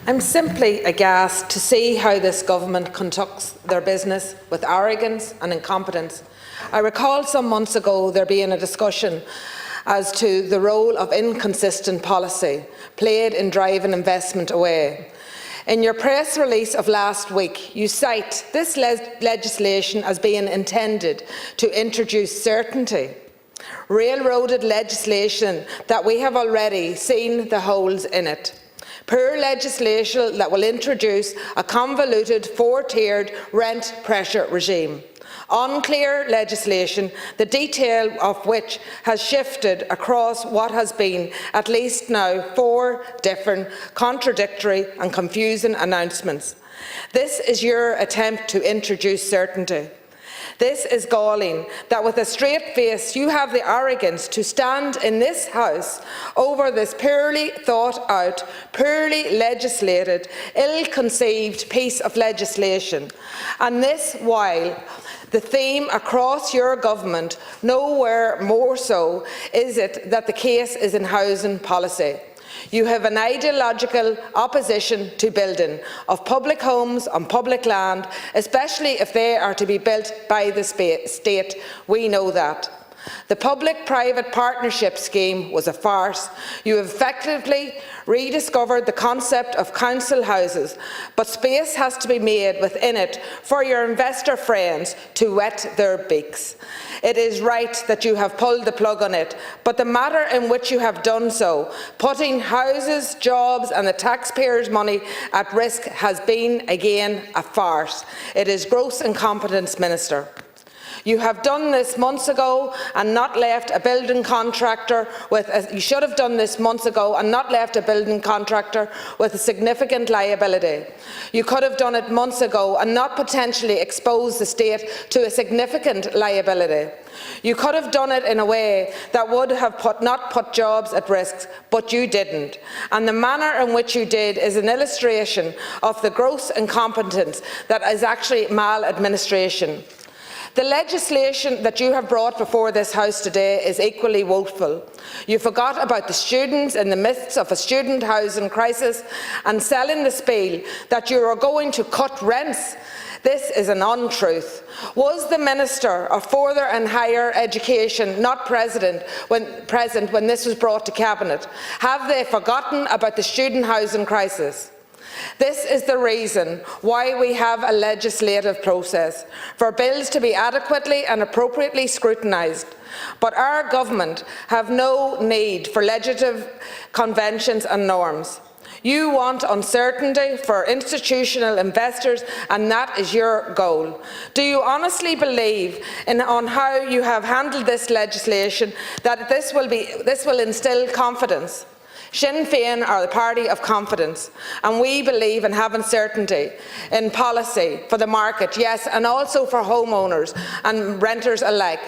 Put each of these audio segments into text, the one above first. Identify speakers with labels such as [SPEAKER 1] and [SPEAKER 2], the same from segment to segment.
[SPEAKER 1] I'm simply aghast to see how this government conducts their business with arrogance and incompetence. I recall some months ago there being a discussion as to the role of inconsistent policy played in driving investment away. In your press release of last week, you cite this legislation as being intended to introduce certainty. Railroaded legislation that we have already seen the holes in it. Poor legislation that will introduce a convoluted four-tiered rent pressure regime. Unclear legislation, the detail of which has shifted across what has been at least now 4 different contradictory and confusing announcements. This is your attempt to introduce certainty. This is galling, that with a straight face you have the arrogance to stand in this House over this poorly thought out, poorly legislated, ill-conceived piece of legislation, and this while the theme across your government, nowhere more so, is it that the case is in housing policy. You have an ideological opposition to building of public homes on public land, especially if they are to be built by the state. We know that. The public-private partnership scheme was a farce. You have effectively rediscovered the concept of council houses, but space has to be made within it for your investor friends to wet their beaks. It is right that you have pulled the plug on it, but the manner in which you have done so, putting houses, jobs and the taxpayers' money at risk, has been again a farce. It is gross incompetence, Minister. You have done this months ago and not left a building contractor with you should have done this months ago and not left a building contractor with a significant liability. You could have done it months ago and not potentially exposed the state to a significant liability. You could have done it in a way that would have not put jobs at risk, but you didn't. And the manner in which you did is an illustration of the gross incompetence that is actually maladministration. The legislation that you have brought before this House today is equally woeful. You forgot about the students in the midst of a student housing crisis and selling the spiel that you are going to cut rents. This is an untruth. Was the Minister of Further and Higher Education not present when this was brought to Cabinet? Have they forgotten about the student housing crisis? This is the reason why we have a legislative process, for bills to be adequately and appropriately scrutinised. But our government have no need for legislative conventions and norms. You want uncertainty for institutional investors, and that is your goal. Do you honestly believe on how you have handled this legislation that this will instil confidence? Sinn Féin are the party of confidence, and we believe in having certainty in policy for the market, yes, and also for homeowners and renters alike.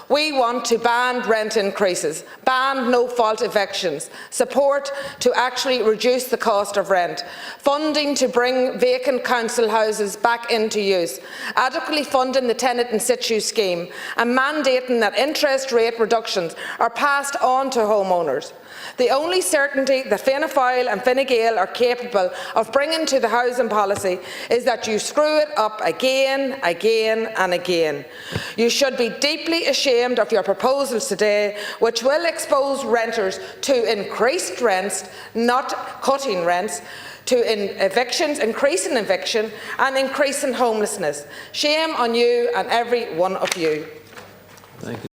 [SPEAKER 1] We want to ban rent increases, ban no-fault evictions, support to actually reduce the cost of rent, funding to bring vacant council houses back into use, adequately funding the tenant in situ scheme, and mandating that interest rate reductions are passed on to homeowners. The only certainty that Fianna Fáil and Fine Gael are capable of bringing to the housing policy is that you screw it up again and again. You should be deeply ashamed of your proposals today, which will expose renters to increased rents, not cutting rents, to evictions, increasing eviction and increasing homelessness. Shame on you and every one of you.
[SPEAKER 2] Thank you.